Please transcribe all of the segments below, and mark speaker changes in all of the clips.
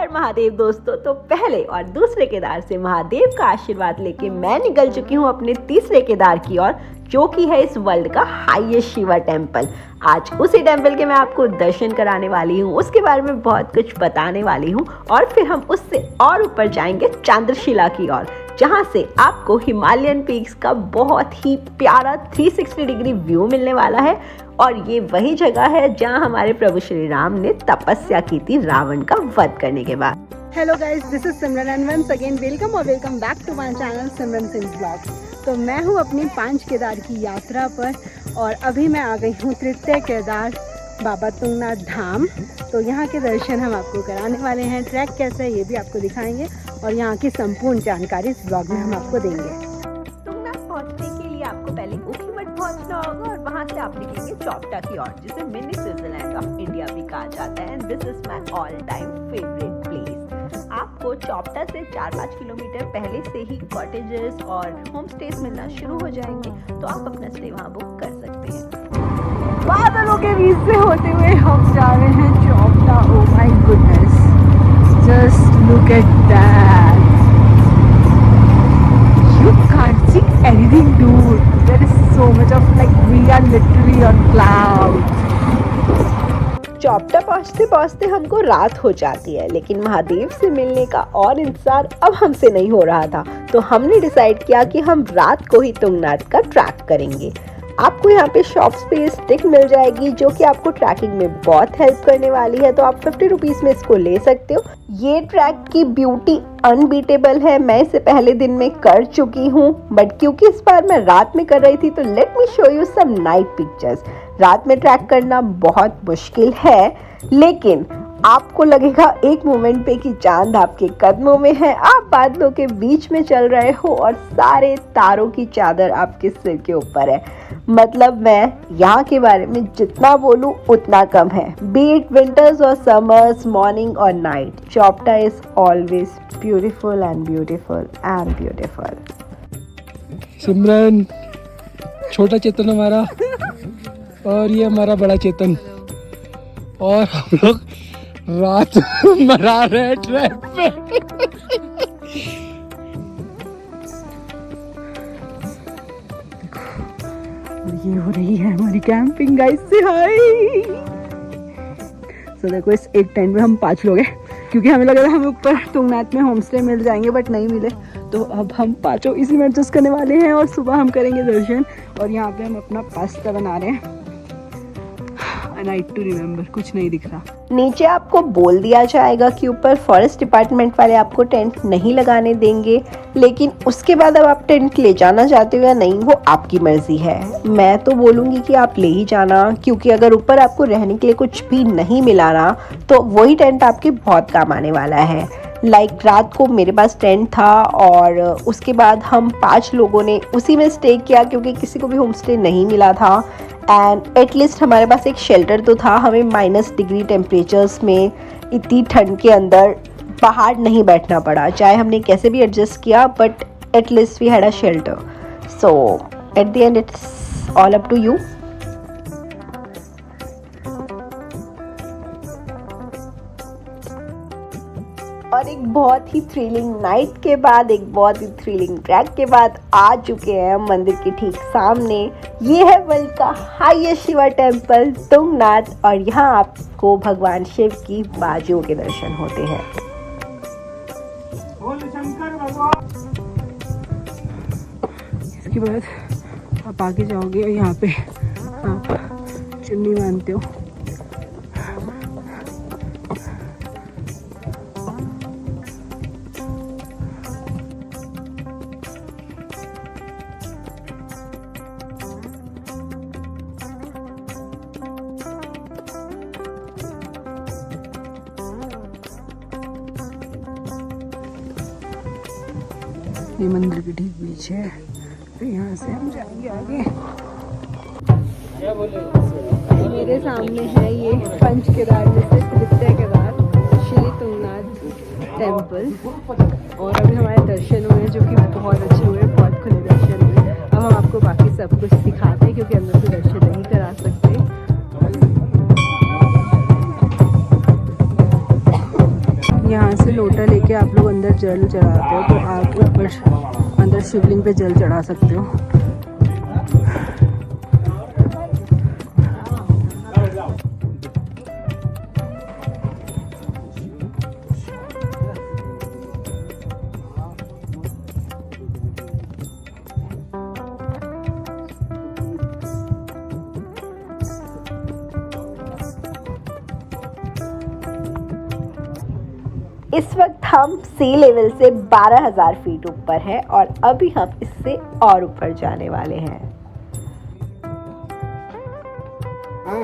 Speaker 1: हर महादेव दोस्तों। तो पहले और दूसरे केदार से महादेव का आशीर्वाद लेके मैं निकल चुकी हूँ अपने तीसरे केदार की ओर, जो कि है इस वर्ल्ड का हाईएस्ट शिवा टेम्पल। आज उसी टेम्पल के मैं आपको दर्शन कराने वाली हूँ, उसके बारे में बहुत कुछ बताने वाली हूँ और फिर हम उससे और ऊपर जाएंगे चंद्रशिला की ओर, जहाँ से आपको हिमालयन पीक्स का बहुत ही प्यारा 360 डिग्री व्यू मिलने वाला है। और ये वही जगह है जहाँ हमारे प्रभु श्री राम ने तपस्या की थी रावण का वध करने के बाद।
Speaker 2: Hello guys, this is Simran and once again welcome और welcome back to my channel Simran Singh blog. तो मैं हूँ अपनी 5 केदार की यात्रा पर और अभी मैं आ गई हूँ तृतीय केदार बाबा तुंगनाथ धाम। तो यहाँ के दर्शन हम आपको कराने वाले हैं। ट्रैक कैसा है ये भी आपको दिखाएंगे और यहाँ की संपूर्ण जानकारी इस ब्लॉग में हम आपको देंगे।
Speaker 1: तुंगनाथ पहुँचने के लिए आपको पहले ऊखीमठ पहुँचना होगा और वहाँ से आप निकलेंगे चौपटा की ओर, जिसे मिनी स्विट्जरलैंड ऑफ इंडिया भी कहा जाता है। And this is my all time favourite place. आपको चौपटा से 4-5 किलोमीटर पहले से ही कॉटेजेस और होम स्टेज मिलना शुरू हो जाएंगे, तो आप अपना स्टे वहाँ बुक कर सकते हैं।
Speaker 2: बादलों के बीच से होते हुए हम जा रहे हैं Chopta. Oh my goodness, just look at that, you can't see anything dude, there is so much of like we are literally on clouds।
Speaker 1: Chopta पहुँचते पहुँचते हमको रात हो जाती है, लेकिन महादेव से मिलने का और इंतजार अब हमसे नहीं हो रहा था। तो हमने डिसाइड किया कि हम रात को ही तुंगनाथ का ट्रैक करेंगे। आपको यहाँ पे शॉप्स पे स्टिक मिल जाएगी, जो कि आपको ट्रैकिंग में बहुत हेल्प करने वाली है। तो आप 50 रुपीज़ में इसको ले सकते हो। ये ट्रैक की ब्यूटी अनबीटेबल है। मैं इसे पहले दिन में कर चुकी हूँ, बट क्योंकि इस बार मैं रात में कर रही थी, तो let me show you some night pictures. रात में ट्रैक करना बहुत मुश्किल है, लेकिन आपको लगेगा एक मोमेंट पे कि चांद आपके कदमों में है, आप बादलों के बीच में चल रहे हो और सारे तारों की चादर आपके सिर के ऊपर है। मतलब मैं यहाँ के बारे में जितना बोलूँ उतना कम है। बी इट विंटर्स और समर्स, मॉर्निंग और night, Chopta is always beautiful and beautiful and beautiful.
Speaker 3: Simran, छोटा चेतन हमारा और ये हमारा बड़ा चेतन, और हम लोग रात मरा रहे ट्रैक पे।
Speaker 2: ये हो रही है हमारी कैंपिंग। गाइस से हाय। सो देखो, इस एक टेंट में हम 5 लोग हैं, क्योंकि हमें लगा था हमें ऊपर तुंगनाथ में होम स्टे मिल जाएंगे, बट नहीं मिले। तो अब हम 5 इसी में एडजस्ट करने वाले हैं और सुबह हम करेंगे दर्शन। और यहाँ पे हम अपना पास्ता बना रहे हैं। नाइट टू रिमेम्बर, कुछ नहीं दिख रहा।
Speaker 1: नीचे आपको बोल दिया जाएगा कि ऊपर फॉरेस्ट डिपार्टमेंट वाले आपको टेंट नहीं लगाने देंगे, लेकिन उसके बाद अब आप टेंट ले जाना चाहते हो या नहीं, वो आपकी मर्जी है। मैं तो बोलूँगी कि आप ले ही जाना, क्योंकि अगर ऊपर आपको रहने के लिए कुछ भी नहीं मिला ना, तो वही टेंट आपके बहुत काम आने वाला है। रात को मेरे पास टेंट था और उसके बाद हम 5 लोगों ने उसी में स्टे किया, क्योंकि किसी को भी होम स्टे नहीं मिला था। एंड एटलीस्ट हमारे पास एक शेल्टर तो था। हमें -डिग्री टेम्परेचर्स में इतनी ठंड के अंदर बाहर नहीं बैठना पड़ा, चाहे हमने कैसे भी एडजस्ट किया, but at least we had a shelter. So at the end it's all up to you. और एक बहुत ही थ्रिलिंग नाइट के बाद, एक बहुत ही थ्रिलिंग ट्रैक के बाद आ चुके हैं मंदिर के ठीक सामने। ये है वर्ल्ड का हाईएस्ट शिवा टेम्पल तुंगनाथ, और यहाँ आपको भगवान शिव की बाजुओं के दर्शन होते हैं।
Speaker 2: इसके बाद आप आगे जाओगे और यहाँ पे आप चुन्नी बांधते हो। ये मंदिर के ठीक बीच है, तो यहाँ से हम जाएंगे आगे। मेरे सामने है ये 5 केदार में से तृतीय केदार श्री तुंगनाथ टेम्पल, और अभी हमारे दर्शन हुए जो कि बहुत अच्छे हुए, बहुत खुले दर्शन हुए। अब हम आपको बाकी सब कुछ दिखाते हैं, क्योंकि अंदर से दर्शन नहीं करा सकते। यहाँ से लोटा लेके आप लोग अंदर जल चढ़ाते हो, तो आप ऊपर अंदर शिवलिंग पे जल चढ़ा सकते हो।
Speaker 1: इस वक्त हम सी लेवल से 12,000 फीट ऊपर हैं और अभी हम इससे और ऊपर जाने वाले हैं।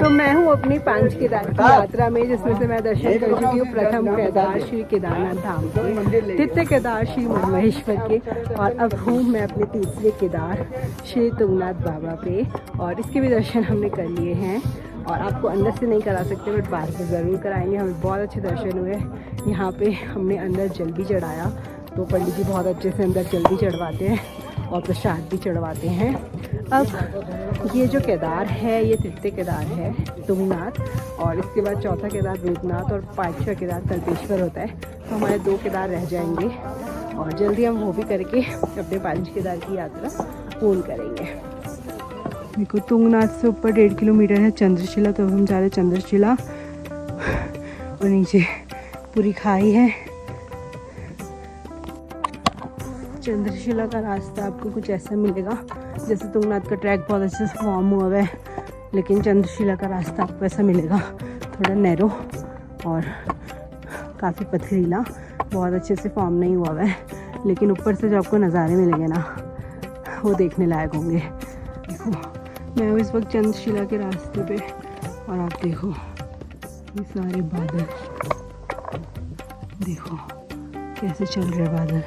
Speaker 2: तो मैं हूँ अपनी 5 केदार की यात्रा में, जिसमें से मैं दर्शन कर चुकी हूँ प्रथम केदार श्री केदारनाथ धाम के, द्वितीय केदार श्री महेश्वर के, और अब हूँ मैं अपने तीसरे केदार श्री तुंगनाथ बाबा पे, और इसके भी दर्शन हमने कर लिए हैं। और आपको अंदर से नहीं करा सकते, बट बाहर से ज़रूर कराएंगे। हमें बहुत अच्छे दर्शन हुए। यहाँ पे हमने अंदर जल भी चढ़ाया, तो पंडित जी बहुत अच्छे से अंदर जल भी चढ़वाते हैं और प्रसाद भी चढ़वाते हैं। अब ये जो केदार है, ये तृतीय केदार है तुंगनाथ, और इसके बाद चौथा केदार रुद्रनाथ और 5वां केदार कल्पेश्वर होता है। तो हमारे 2 केदार रह जाएंगे और जल्दी हम वो भी करके अपने 5 केदार की यात्रा पूर्ण करेंगे। देखो, तुंगनाथ से ऊपर 1.5 किलोमीटर है चंद्रशिला, तो हम जा रहे हैं चंद्रशिला, और नीचे पूरी खाई है। चंद्रशिला का रास्ता आपको कुछ ऐसा मिलेगा, जैसे तुंगनाथ का ट्रैक बहुत अच्छे से फॉर्म हुआ है, लेकिन चंद्रशिला का रास्ता आपको ऐसा मिलेगा, थोड़ा नैरो और काफ़ी पथरीला, बहुत अच्छे से फॉर्म नहीं हुआ है। लेकिन ऊपर से जो आपको नज़ारे मिलेंगे ना, वो देखने लायक होंगे। देखो, मैं हूँ इस वक्त चंद्रशिला के रास्ते पे, और आप देखो ये सारे बादल, देखो कैसे चल रहे बादल।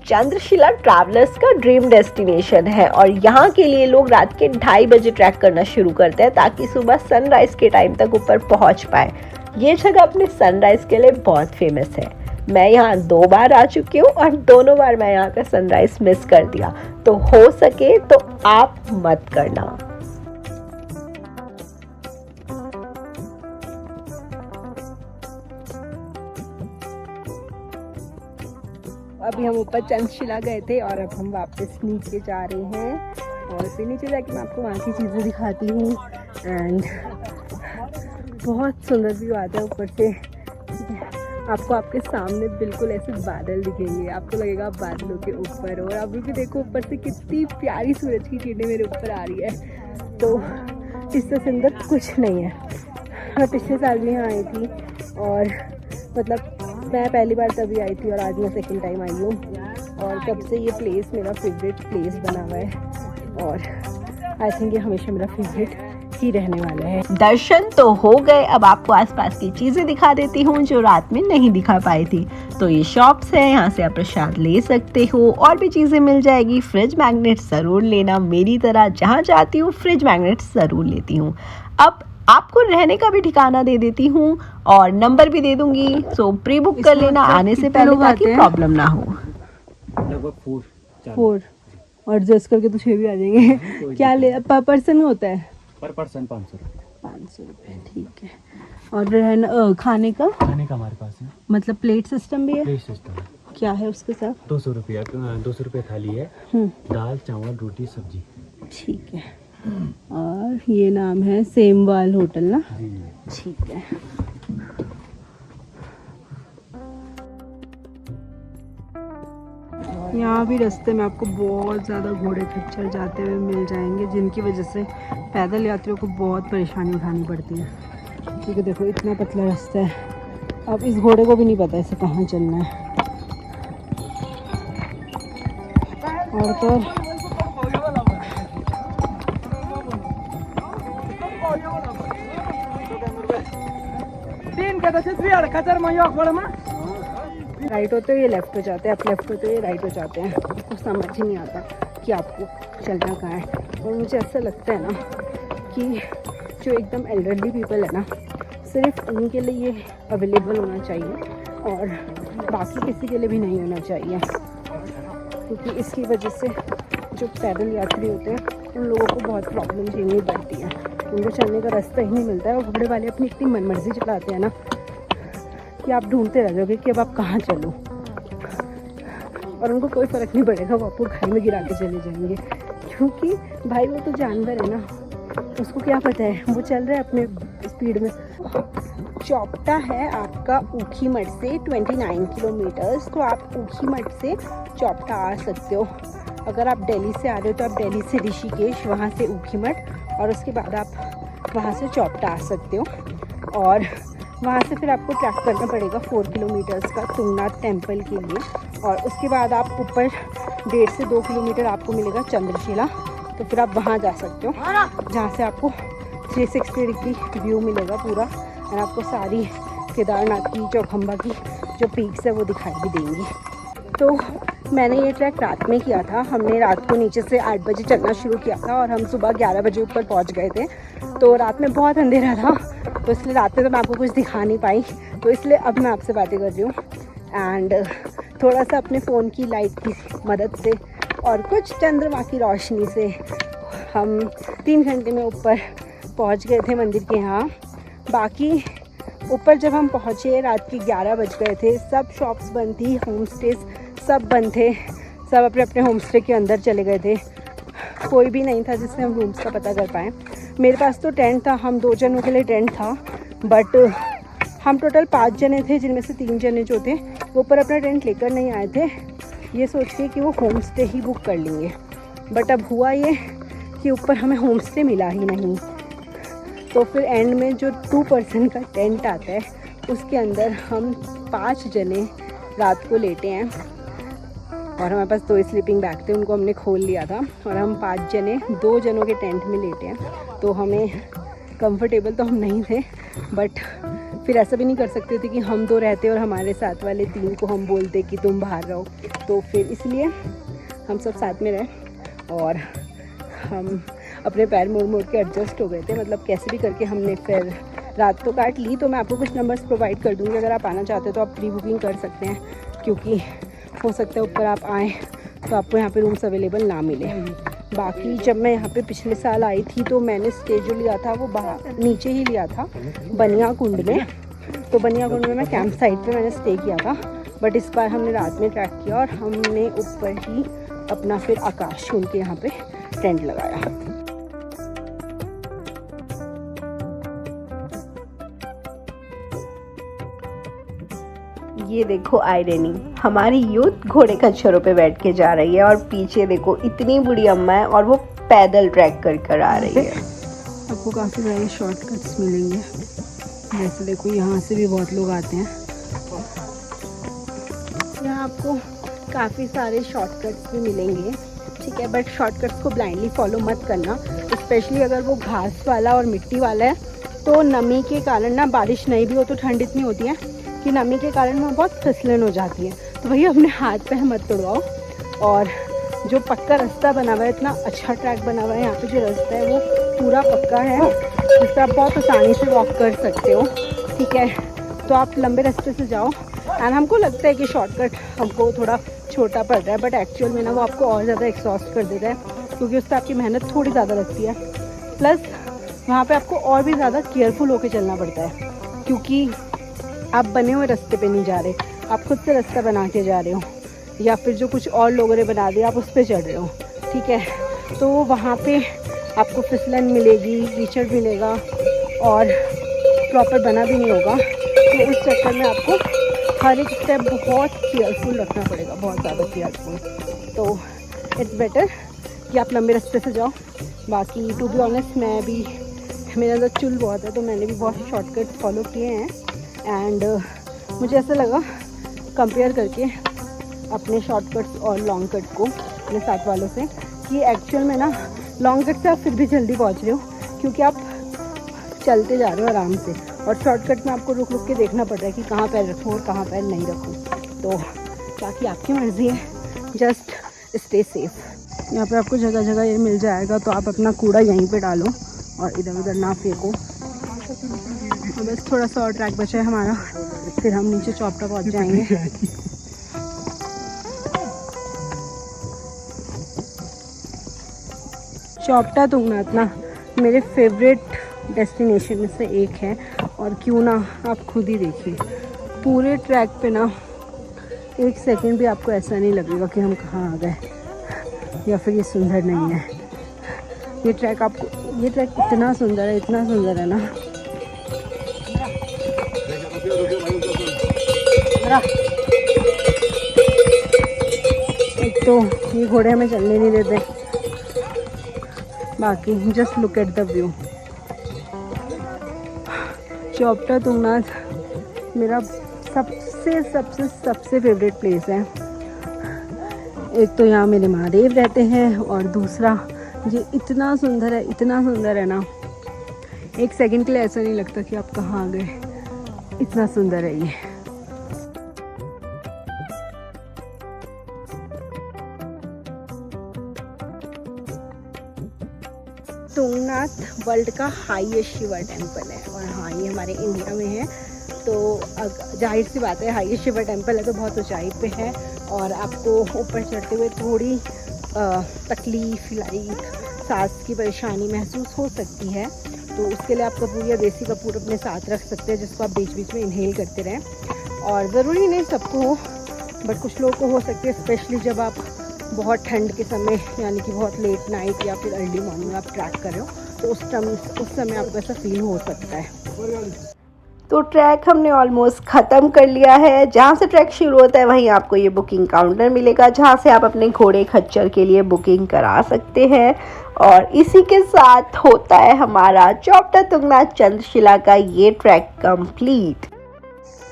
Speaker 1: चंद्रशिला ट्रैवलर्स का ड्रीम डेस्टिनेशन है और यहाँ के लिए लोग रात के 2:30 बजे ट्रैक करना शुरू करते हैं, ताकि सुबह सनराइज के टाइम तक ऊपर पहुँच पाए। ये जगह अपने सनराइज के लिए बहुत फेमस है। मैं यहाँ 2 बार आ चुकी हूँ और दोनों बार मैं यहाँ का सनराइज मिस कर दिया, तो हो सके तो आप मत करना।
Speaker 2: अभी हम ऊपर चंद्रशिला गए थे और अब हम वापस नीचे जा रहे हैं, और फिर नीचे जाके मैं आपको वहाँ की चीज़ें दिखाती हूँ। एंड बहुत सुंदर व्यू आता है ऊपर से। आपको आपके सामने बिल्कुल ऐसे बादल दिखेंगे, आपको लगेगा आप बादलों के ऊपर। और अभी भी देखो ऊपर से कितनी प्यारी सूरज की किरणें मेरे ऊपर आ रही है, तो इससे सुंदर कुछ नहीं है। मैं पिछले साल भी यहाँ आई थी, और मतलब मैं पहली बार तभी आई थी और आज मैं सेकंड टाइम आई हूँ, और तब से ये प्लेस मेरा फेवरेट प्लेस बना हुआ है, और आई थिंक ये हमेशा मेरा फेवरेट ही रहने वाला है।
Speaker 1: दर्शन तो हो गए, अब आपको आसपास की चीजें दिखा देती हूँ जो रात में नहीं दिखा पाई थी। तो ये शॉप्स है, यहाँ से आप प्रसाद ले सकते हो, और भी चीजें मिल जाएगी। फ्रिज मैग्नेट जरूर लेना, मेरी तरह जहाँ जाती हूँ फ्रिज मैग्नेट जरूर लेती हूँ। अब आपको रहने का भी ठिकाना दे देती हूँ और नंबर भी दे दूंगी, सो प्री बुक कर लेना आने से पहले, ताकि प्रॉब्लम ना हो।
Speaker 2: लगभग 4 और एडजस्ट करके तो 6 भी आ जाएंगे। क्या ले पर पर्सन होता है?
Speaker 4: पर पर्सन 500
Speaker 2: रुपये, ठीक है। और खाने का
Speaker 4: हमारे पास है,
Speaker 2: मतलब प्लेट सिस्टम भी है?
Speaker 4: प्लेट सिस्टम है।
Speaker 2: क्या है उसके साथ?
Speaker 4: 200 रुपये थाली है, दाल चावल रोटी सब्जी।
Speaker 2: ठीक है। और ये नाम है सेमवाल होटल ना? ठीक है। यहाँ भी रास्ते में आपको बहुत ज़्यादा घोड़े खच्चर जाते हुए मिल जाएंगे, जिनकी वजह से पैदल यात्रियों को बहुत परेशानी उठानी पड़ती है, क्योंकि देखो इतना पतला रास्ता है। अब इस घोड़े को भी नहीं पता इसे कहाँ चलना है। और तो राइट होते हुए लेफ्ट हो जाते हैं, आप लेफ्ट होते हुए राइट हो जाते हैं। आपको समझ ही नहीं आता कि आपको चलना कहाँ है। और मुझे ऐसा लगता है ना कि जो एकदम एल्डरली पीपल है ना, सिर्फ उनके लिए ये अवेलेबल होना चाहिए और बाकी किसी के लिए भी नहीं होना चाहिए, क्योंकि इसकी वजह से जो पैदल यात्री होते हैं उन लोगों को बहुत प्रॉब्लम झेलनी पड़ती है। उनको चलने का रास्ता ही नहीं मिलता है, और घोड़े वाले अपनी इतनी मनमर्जी चलाते हैं ना कि आप ढूंढते रह जाओगे कि अब आप कहाँ चलो, और उनको कोई फ़र्क नहीं पड़ेगा, वो आपको घर में गिरा के चले जाएंगे, क्योंकि भाई वो तो जानवर है ना, उसको क्या पता है, वो चल रहा है अपने स्पीड में। चौपटा है आपका ऊखीमठ से 29 किलोमीटर्स, तो आप ऊखीमठ से चौपटा आ सकते हो। अगर आप दिल्ली से आ रहे हो तो आप दिल्ली से ऋषिकेश, वहाँ से ऊखीमठ, और उसके बाद आप वहाँ से चौपटा आ सकते हो। और वहाँ से फिर आपको ट्रैक करना पड़ेगा 4 किलोमीटर्स का तुंगनाथ टेम्पल के लिए, और उसके बाद आप ऊपर 1.5 से 2 किलोमीटर आपको मिलेगा चंद्रशिला, तो फिर आप वहाँ जा सकते हो, जहाँ से आपको 360 डिग्री व्यू मिलेगा पूरा, और आपको सारी केदारनाथ की, चौखंबा की जो पीक्स है वो दिखाई भी देंगी। तो मैंने ये ट्रैक रात में किया था, हमने रात को नीचे से 8 बजे चलना शुरू किया था और हम सुबह 11 बजे ऊपर पहुंच गए थे। तो रात में बहुत अंधेरा था, तो इसलिए रात में तो मैं आपको कुछ दिखा नहीं पाई, तो इसलिए अब मैं आपसे बातें कर रही हूँ। एंड थोड़ा सा अपने फ़ोन की लाइट की मदद से और कुछ चंद्रमा की रोशनी से हम 3 घंटे में ऊपर पहुँच गए थे मंदिर के यहाँ। बाकी ऊपर जब हम पहुँचे रात के 11 बज गए थे, सब शॉप्स बंद थी, होम स्टेज सब बंद थे, सब अपने अपने होम स्टे के अंदर चले गए थे, कोई भी नहीं था जिससे हम रूम्स का पता कर पाएँ। मेरे पास तो टेंट था, हम 2 जनों के लिए टेंट था, बट हम टोटल 5 जने थे, जिनमें से 3 जने जो थे वो ऊपर अपना टेंट लेकर नहीं आए थे, ये सोच के कि वो होम स्टे ही बुक कर लेंगे। बट अब हुआ ये कि ऊपर हमें होम स्टे मिला ही नहीं, तो फिर एंड में जो 2 पर्सन का टेंट आता है उसके अंदर हम 5 जने रात को लेटे हैं, और हमारे पास 2 स्लीपिंग बैग थे, उनको हमने खोल लिया था, और हम 5 जने 2 जनों के टेंट में लेटे हैं। तो हमें कंफर्टेबल तो हम नहीं थे, बट फिर ऐसा भी नहीं कर सकते थे कि हम 2 रहते और हमारे साथ वाले 3 को हम बोलते कि तुम बाहर रहो, तो फिर इसलिए हम सब साथ में रहे और हम अपने पैर मोड़ मोड़ के एडजस्ट हो गए थे। मतलब कैसे भी करके हमने फिर रात तो काट ली। तो मैं आपको कुछ नंबर्स प्रोवाइड कर दूँगी, अगर आप आना चाहते हो तो आप प्री बुकिंग कर सकते हैं, क्योंकि हो सकता है ऊपर आप आएँ तो आपको यहाँ पे रूम्स अवेलेबल ना मिले। बाकी जब मैं यहाँ पे पिछले साल आई थी तो मैंने स्टे जो लिया था वो बाहर नीचे ही लिया था, बनिया कुंड में। तो बनिया कुंड में मैं कैंप साइट पे मैंने स्टे किया था, बट इस बार हमने रात में ट्रैक किया और हमने ऊपर ही अपना फिर आकाश कुंड के यहाँ पे टेंट लगाया।
Speaker 1: ये देखो आयरनी, हमारी यूथ घोड़े खच्चरों पे बैठ के जा रही है, और पीछे देखो इतनी बूढ़ी अम्मा है और वो पैदल ट्रैक कर आ रही है।
Speaker 2: आपको काफ़ी सारे शॉर्टकट्स मिलेंगे, जैसे देखो यहाँ से भी बहुत लोग आते हैं। यहाँ आपको काफ़ी सारे शॉर्टकट्स भी मिलेंगे, ठीक है, बट शॉर्टकट्स को ब्लाइंडली फॉलो मत करना, स्पेशली अगर वो घास वाला और मिट्टी वाला है। तो नमी के कारण ना, बारिश नहीं भी हो तो ठंड इतनी होती है कि नमी के कारण वहाँ बहुत फिसलन हो जाती है, तो भैया अपने हाथ पैर मत तोड़वाओ। और जो पक्का रास्ता बना हुआ है, इतना अच्छा ट्रैक बना हुआ है, यहाँ पे जो रास्ता है वो पूरा पक्का है, जिससे आप बहुत आसानी से वॉक कर सकते हो, ठीक है। तो आप लंबे रास्ते से जाओ, एंड हमको लगता है कि शॉर्टकट हमको थोड़ा छोटा पड़ रहा है, बट एक्चुअल में ना वो आपको और ज़्यादा एक्सॉस्ट कर देता है, क्योंकि उस पर आपकी मेहनत थोड़ी ज़्यादा लगती है। प्लस वहाँ पे आपको और भी ज़्यादा केयरफुल होकर चलना पड़ता है, क्योंकि आप बने हुए रास्ते पे नहीं जा रहे, आप खुद से रास्ता बना के जा रहे हो, या फिर जो कुछ और लोगों ने बना दिया आप उस पर चढ़ रहे हो, ठीक है। तो वहाँ पे आपको फिसलन मिलेगी, कीचड़ मिलेगा, और प्रॉपर बना भी नहीं होगा, तो उस चक्कर में आपको हर एक स्टेप बहुत केयरफुल रखना पड़ेगा, बहुत ज़्यादा केयरफुल। तो इट्स बेटर कि आप लंबे रास्ते से जाओ। बाकी टू बी ऑनेस्ट, मैं भी, मेरे अंदर चुल बहुत है, तो मैंने भी बहुत शॉर्टकट फॉलो किए हैं, एंड मुझे ऐसा लगा कंपेयर करके अपने शॉर्टकट्स और लॉन्ग कट को अपने साथ वालों से, कि एक्चुअल में ना लॉन्ग कट से आप फिर भी जल्दी पहुंच रहे हो, क्योंकि आप चलते जा रहे हो आराम से, और शॉर्टकट में आपको रुक रुक के देखना पड़ रहा है कि कहाँ पैर रखूँ और कहाँ पैर नहीं रखूँ। तो बाकी आपकी मर्ज़ी है, जस्ट स्टे सेफ। यहाँ पे आपको जगह जगह ये मिल जाएगा, तो आप अपना कूड़ा यहीं पे डालो और इधर उधर ना फेंको। और बस थोड़ा सा और ट्रैक बचा है हमारा, फिर हम नीचे चौपटा पहुँच जाएंगे। चौपटा तुंगनाथ ना मेरे फेवरेट डेस्टिनेशन में से एक है, और क्यों ना आप खुद ही देखिए, पूरे ट्रैक पे ना एक सेकंड भी आपको ऐसा नहीं लगेगा कि हम कहाँ आ गए या फिर ये सुंदर नहीं है। ये ट्रैक इतना सुंदर है ना। एक तो ये घोड़े हमें चलने नहीं देते, बाकी just look at the view. Chopta Tungnath मेरा सबसे फेवरेट प्लेस है। एक तो यहाँ मेरे महादेव रहते हैं और दूसरा ये इतना सुंदर है ना, एक सेकंड के लिए ऐसा नहीं लगता कि आप कहाँ आ गए, इतना सुंदर है ये। तुंगनाथ वर्ल्ड का हाईएस्ट शिवर टेम्पल है और हाँ, ये हमारे इंडिया में है। तो जाहिर सी बात है, हाईएस्ट शिवर टेम्पल है तो बहुत ऊंचाई पे है और आपको ऊपर चढ़ते हुए थोड़ी तकलीफ, लाइक सांस की परेशानी महसूस हो सकती है। तो उसके लिए आप कपूर या देसी कपूर अपने साथ रख सकते हैं, जिसको आप बीच बीच में इनहेल करते रहें। और ज़रूरी नहीं सबको हो, बट कुछ लोगों को हो सकती है, स्पेशली जब आप बहुत ठंड के समय यानी कि बहुत लेट नाइट या फिर अर्ली मॉर्निंग आप ट्रैक कर रहे हो, तो उस समय आपको ऐसा फील हो सकता है।
Speaker 1: तो ट्रैक हमने ऑलमोस्ट ख़त्म कर लिया है। जहाँ से ट्रैक शुरू होता है वहीं आपको ये बुकिंग काउंटर मिलेगा, जहाँ से आप अपने घोड़े खच्चर के लिए बुकिंग करा सकते हैं। और इसी के साथ होता है हमारा चौपटा तुंगनाथ चंद्रशिला का ये ट्रैक कंप्लीट।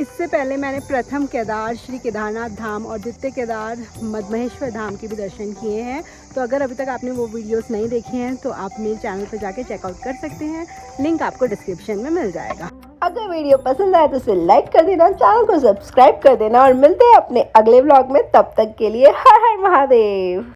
Speaker 2: इससे पहले मैंने प्रथम केदार, श्री केदारनाथ धाम और द्वितीय केदार मदमहेश्वर धाम के भी दर्शन किए हैं। तो अगर अभी तक आपने वो वीडियोस नहीं देखे हैं तो आप मेरे चैनल पर जाके चेकआउट कर सकते हैं, लिंक आपको डिस्क्रिप्शन में मिल जाएगा।
Speaker 1: अगर वीडियो पसंद आए तो इसे लाइक कर देना, चैनल को सब्सक्राइब कर देना और मिलते हैं अपने अगले व्लॉग में। तब तक के लिए हर हर महादेव।